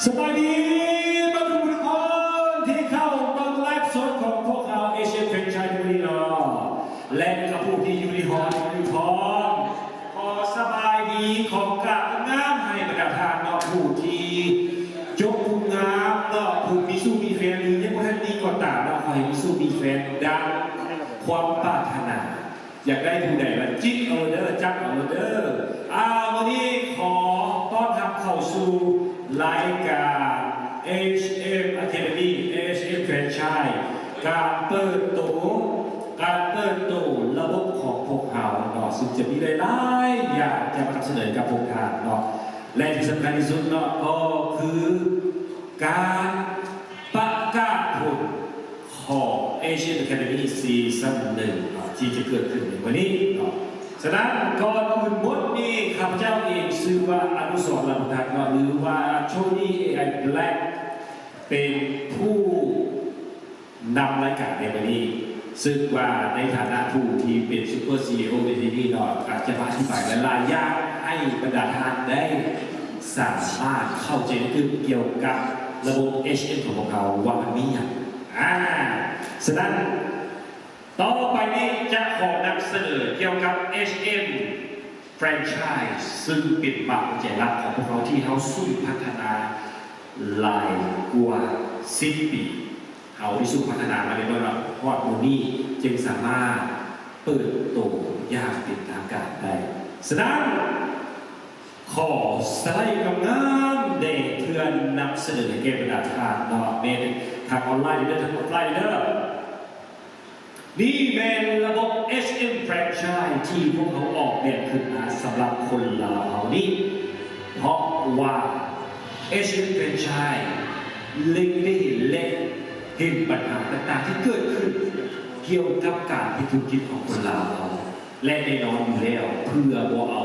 สวัสดีบรรดาทุกคนที่เข้าบังไลฟ์สดของพวกเราเอเชียแฟรนไชส์บุรีรัมย์และกับผู้ที่อยู่ในหออยู่พร้อมขอสบายดีของกราบงามให้บรรดาทานเนาะผู้ที่ยกผู้งามเนาะผู้มีสู้มีแฟนหรือยังไม่ทันดีก็ตามเนาะใครมีสู้มีแฟนดังความปรารถนาอยากได้ผู้ใดละจิ๊กเอาเด้อจักเอาเด้อวันนี้ขอต้อนรับเข้าสู่รายการ HM Academy HM Franchise การเปิดตัวระบบของพวกเราเนาะซึ่งจะมีหลายๆอย่างจะมานำเสนอกับพวกท่านเนาะและที่สำคัญที่สุดเนาะก็คือการประกาศผลของ Asian Academy Season 1ที่จะเกิดขึ้นในวันนี้เนาะฉะนั้นก่อนอื่นหมดนี้ข้าพเจ้าเองชื่อว่าอนุสรณ์ลำพันธ์หรือว่าโชนี่ AI Black เป็นผู้นำรายการในวันนี้ซึ่งว่าในฐานะผู้ที่เป็นซูเปอร์ซีอีโอในที่นี้เนาะอาจจะมาอธิบายหลายอย่างให้บรรดาท่านได้สามารถเข้าใจเกี่ยวกับระบบ HM ของพวกเราว่ามันมีอย่างฉะนั้นต่อไปนี้จะขอนำเสนอเกี่ยวกับ HM Franchise ซึ่งเป็นปากใจรักของพวกเราที่เขาสู้พัฒนาหลายกว่า10 ปีเขาที่สู้พัฒนามาในระดับฮอดมูนี่จึงสามารถเปิดตัวอย่างเป็นทางการได้ฉะนั้นขอสไลด์งามๆเด็กเพื่อนนำเสนอเกมประดาทานเนาะเป็นทางออนไลน์หรือทางออฟไลน์เด้อนี่เป็นระบบ HM Franchise ที่พวกเขาออกแบบขึ้นมาสำหรับคนลาวเขานี่เพราะว่า HM Franchise เล็งได้เห็นปัญหาต่างๆที่เกิดขึ้นเกี่ยวกับการพิธุรกิจของคนลาวเขาและแน่นอนอยู่แล้วเพื่อบ่เอา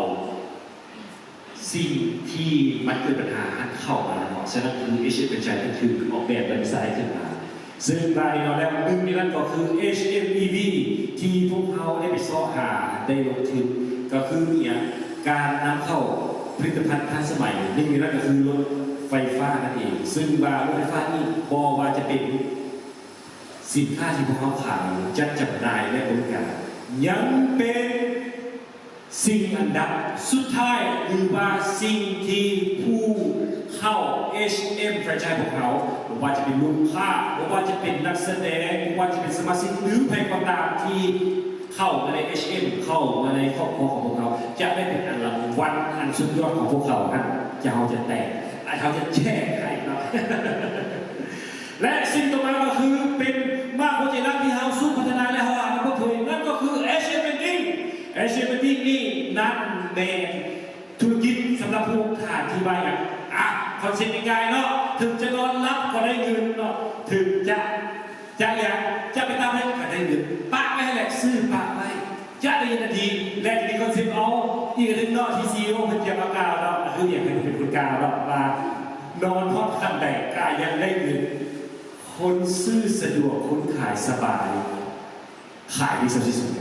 สิ่งที่มันเกิดปัญหาเข้ามาเนาะฉะนั้นคือ HM Franchise ก็คือออกแบบเว็บไซต์ขึ้นมาซึ่งรายเราแล้วหนึ่งในนั้นก็คือ HMEV ที่พวกเขาได้ไปซ้อหาได้ลงทุนก็คือเนี่ยการนำเข้าผลิตภัณฑ์ทันสมัยหนึ่งในนั้นก็คือรถไฟฟ้านั่นเองซึ่งว่ารถไฟฟ้านี่บอกว่าจะเป็นสินค้าที่พวกเขาขายจัดจำหน่ายและบริการยังเป็นสิ่งอันดับสุดท้ายหรือว่าสิ่งที่ผู้เข้า HM Franchise พวกเขาว่าจะเป็นลูกค้าว่าจะเป็นนักแสดงว่าจะเป็นสมาชิกหรือใครก็ตามที่เข้ามาใน HM เข้ามาในครอบครัวของพวกเขาจะได้เป็นรางวัลอันสุดยอดของพวกเขาครับจะเขาจะแตกเขาจะแช่ไข่ครับ และสิ่งต่อมาก็คือเป็นมากกว่าใจรักที่เขาสู้พัฒนาและเขาอ่านพวกเธอนั่นก็คือ HM Banking HM Banking นี่นั่นเป็นธุรกิจสำหรับผู้ขายที่บ้านคอนเซ็ปต์ง่ายๆเนาะถึงจะนอนรับก็ได้เงินเนาะถึงจะไปตามให้ก็ได้เงินปะไม่ให้แหลกซื้อปะไปจะได้ยินทันทีและมีคอนเซ็ปต์เอาอีกเรื่องเนาะที่ซีโอเพิ่งจะประกาศเราคืออย่างเป็นคนกลางเรามานอนทอดขันแดกกายยังได้เงินคนซื้อสะดวกคนขายสบายขายดีสุดที่สุด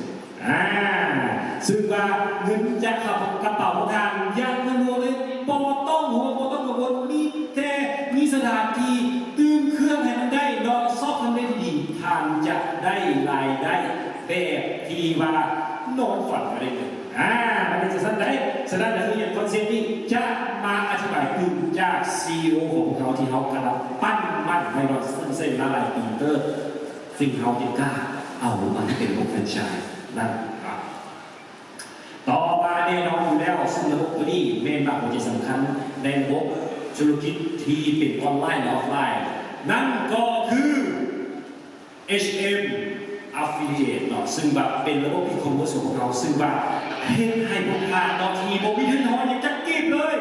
ซึ่งว่าเงินจะเข้ากระเป๋าทางยังเงินโมเลยปอต้องหัวปอต้องกังวลมีแค่มีสถานที่ตื่นเครื่องให้มันได้ดอกซอกทำได้ดีทางจะได้รายได้แบบที่ว่านอนฝันมาได้เลยมันเป็นสั้นได้ฉะนั้นคืออย่างคอนเซ็ปต์นี้จะมาอธิบายคือจากซีอีโอของเขาที่เขากำลังปั้นมั่นในรถเส้นละลายปีเตอร์ซึ่งเขาจะกล้าเอามันเป็นระบบแฟรนไชส์นั่นต่อมาแน่นอนอยู่แล้วซึ่งระบบตัวนี้เป็นบางหัวใจสำคัญในระบบธุรกิจที่เป็นออนไลน์และออฟไลน์นั่นก็คือ HM Affiliate เนาะซึ่งแบบเป็นระบบอีคอมเมิร์ซของเราซึ่งแบบให้พวกค้าเนาะที่โมบิทันทอนยังจะกีบเลย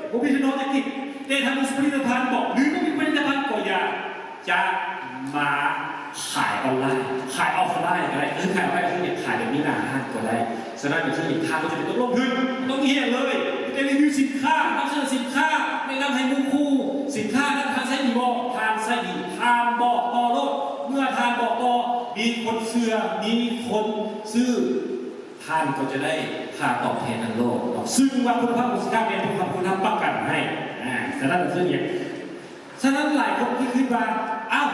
โมบิทันทอนจะกีบแต่ทำผลิตภัณฑ์บอกหรือไม่มีผลิตภัณฑ์ก็อยากจะมาขายออนไลน์ขายออฟไลน์ก็ได้ขายออนไลน์คือขายแบบนี้หนาห้างก็ได้ฉะนั้นอย่างเช่นทางก็จะเป็นต้องลงทุนต้องเฮียเลยจะรีวิวสินค้านำเสนอสินค้าแนะนำให้มุคู่สินค้านั้นทานไซดีบอกทานไซดีทานบอกต่อรถเมื่อทานบอกต่อมีคนเชื่อมีคนซื้อท่านก็จะได้ค่าตอบแทนทางโลกซึ่งว่าคุณภาพของสินค้าเป็นคุณภาพประกันให้ฉะนั้นซึ่งอย่าง ฉะนั้นหลายคนที่คิดว่าอ้าว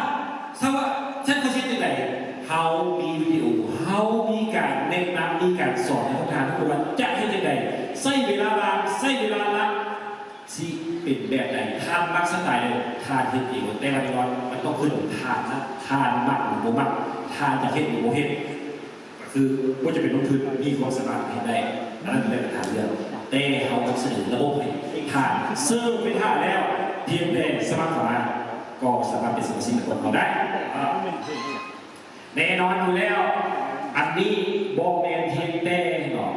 ถ้าว่าฉันเขาคิดยังไงเขามีวิดีโอเขามีการแนะนำมีการสอนให้ทุกท่านทุกวันจะให้ยังไงใช้เวลาบางใช้เวลาละที่เป็นแบบไหนทานมักสไตล์เลยทานเห็ดเองแต่วันนี้มันต้องขึ้นทานนะทานมักหรือโมมักทานจะเห็ดหรือโมเห็ดคือว่าจะเป็นลงทุนมีความสามารถเห็นได้อันนั้นเป็นเรื่องทางเรื่องแต่เขาต้องเสนอระบบให้ทานซึ่งไม่ทานแล้วเพียงแต่สมัครเข้ามาก็สามารถเป็นสมาชิกของเขาได้แน่นอนอยู่แล้วอันนี้บอแมนเพียงแต่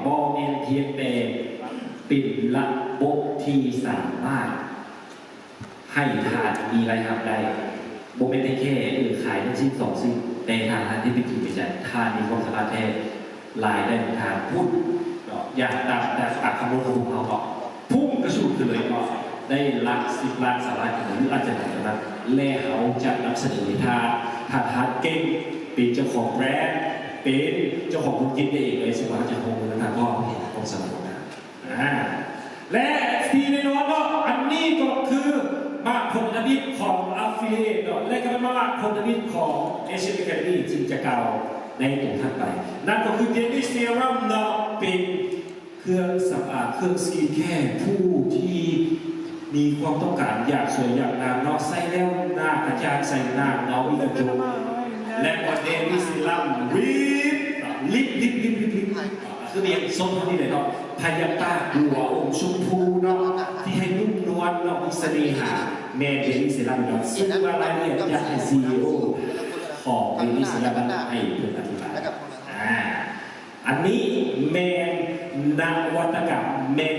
บอแมนเพียงแต่ปิดระบบที่สามารถให้ทานมีรายรับได้โบเป็นได้แค่ขาย1 ชิ้น 2 ชิ้นแต่ทานที่เป็นจริงเป็นจังทานมีความสามารถแท้รายได้ทานพุ่งอยากตัดคำนวณของเขาพุ่งกระสุนขึ้นเลยก็ได้หลัก10 ล้าน3 ล้านหรืออาจจะถึงนั้นและเขาจะนำเสนอทานเก่งเป็นเจ้าของแบรนด์เป็นเจ้าของธุรกิจเองเลยสมมติจะคงมูลค่าก็เห็นความสำคัญและที่แน่นอนก็อันนี้ก็คือมาผลลัพธ์ของ Affiliate และก็มาผลลัพธ์ของ Asian Academy จึงจะกล่าวในตรงถัดไปนั่นก็คือ Daily Serum เนาะเป็นเครื่องสำอางเครื่องสกินแคร์ผู้ที่มีความต้องการอยากสวยอยากงามเนาะใส่แล้วหน้ากระจ่างใส่หน้าเงาอีกกระจกและก็ Daily Serum ลิปคือเรียกส้มที่ไหนเนาะพายาต้าบัวอมชมพูเนาะที่ให้นุ่มนวลเนาะมีเสน่หาแม่เดลิเซรัมเนาะซึ่งว่ารายละเอียดจะให้ซีอีโอของเดลิเซรัมให้เพื่อนอธิบายอันนี้แมนนวัตกรรมแมน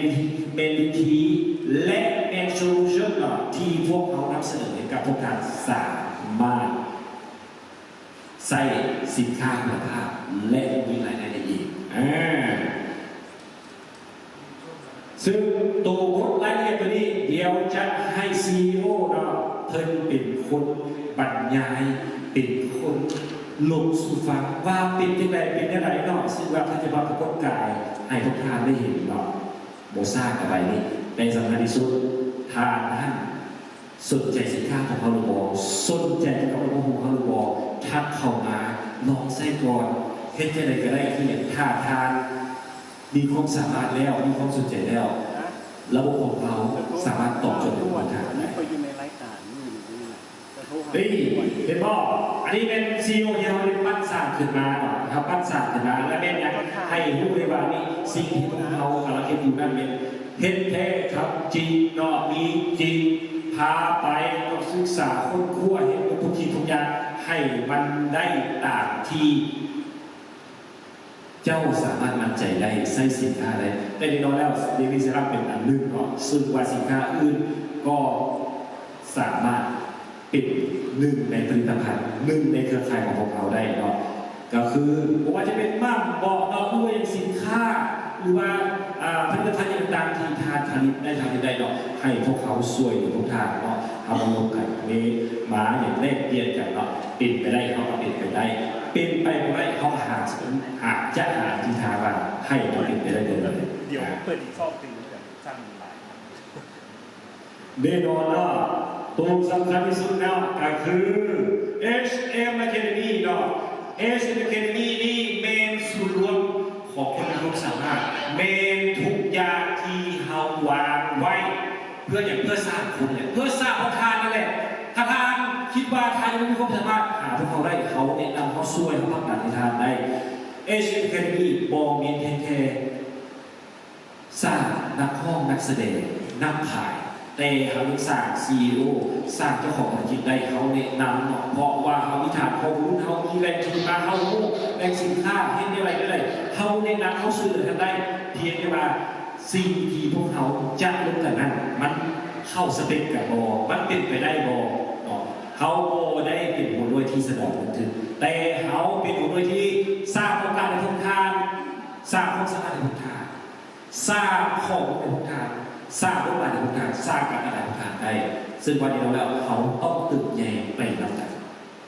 วิธีและแมนโซลูชันเนาะที่พวกเขานำเสนอให้กับพวกท่านสามารถใส่สินค้าคุณภาพและมีรายได้อีกซึ่งตัวบทรายละเอียดตัวนี้เดี๋ยวจะให้ซีอีโอเนาะเพิ่นเป็นคนบรรยายเป็นคนลงสู่ฟังว่าเป็นยังไงเป็นยังไงเนาะซึ่งว่าท่านจะมาประกอบกายให้ทุกท่านได้เห็นเนาะโมซ่ากับใบนี้เป็นสำคัญที่สุดทานท่านสนใจสินค้าของเขาหรือบ่สนใจที่เขาเป็นของเขาหรือบ่ทักเข้ามาลองใส่ก่อนเฮ็ดยังไงก็ได้ที่อย่างท่าทานมีความสามารถแล้วมีความสนใจแล้วระบบของเราสามารถตอบโจทย์ทุกปัญหาได้นี่เห็นป่ะอันนี้เป็นซีโอที่เราได้ปั้นสร้างขึ้นมาครับปั้นสร้างขึ้นมาและแม่นยังให้รู้เลยว่านี่สิ่งที่พวกเรากำลังคิดอยู่นั่นเป็นเฮ็ดแท้ครับจริงเนาะมีจริงพาไปศึกษาค้นคว้าเห็นทุกทีทุกอย่างให้มันได้ตามที่เจ้าสามารถมั่นใจได้ใช้สินค้าได้แต่ในน้อยแล้วเดลิเซรั่มเป็นอันหนึ่งเนาะซึ่งว่าสินค้าอื่นก็สามารถเป็นหนึ่งในผลิตภัณฑ์หนึ่งในเครือข่ายของพวกเราได้เนาะก็คือว่าจะเป็นบ้างบอกเราด้วยสินค้าหรือว่าผลิตภัณฑ์ต่างๆที่ทานผลิตได้ทานได้เนาะให้พวกเขาสวยอยู่ทุกทางเนาะทำมาลงกันมีมาอย่างแรกเปลี่ยนกันเนาะปิดไปได้เขาก็ปิดไปได้เป็นไปไม่เขาจะหาที่ทางว่าให้เราปิดไปได้เลยเดี๋ยวเปิดอีกข้อปีแบบสั้นหลายแน่นอนว่าตัวสำคัญที่สุดแล้วก็คือ HM Academy เนาะ HM Academy นี่เมนส่วนรวมของคนมีความสามารถเมนทุกอย่างที่เราวางไว้เพื่ออย่างเพื่อสร้างคุณเนี่ยเพื่อสร้างประธานนั่นแหละถ้าทานคิดว่าทานยังมีความสามารถหาพวกเขาได้เขาแนะนำเขาช่วยเขาพักดันทานได้ HM Academy บอมีแค่สร้างนักห้องนักแสดงนักถ่ายแต่เขาสร้างซีอีโอสร้างเจ้าของธุรกิจได้เขาแนะนำเนาะเพราะว่าเขามีฐานข้อมูลเขามีแรงทุนมาเขาแรงสินค้าเห็นอะไรก็ได้เขาแนะนำเขาซื้อกันได้เพียงแต่ว่าสิ่งที่พวกเขาจะลงกันนั้นมันเข้าสเปคกับบอมันเป็นไปได้บอเนาะเขาโบได้เป็นหัวด้วยที่แสดงถึงแต่เขาเป็นหัวด้วยที่สร้างโอกาสในทุกทางสร้างความสามารถในทุกทางสร้างของในทุกทางสร้างรูปแบบในทุกทางสร้างการอะไรทุกทางได้ซึ่งวันนี้เราแล้วเขาต้องตื่นใหญ่ไปรับจาก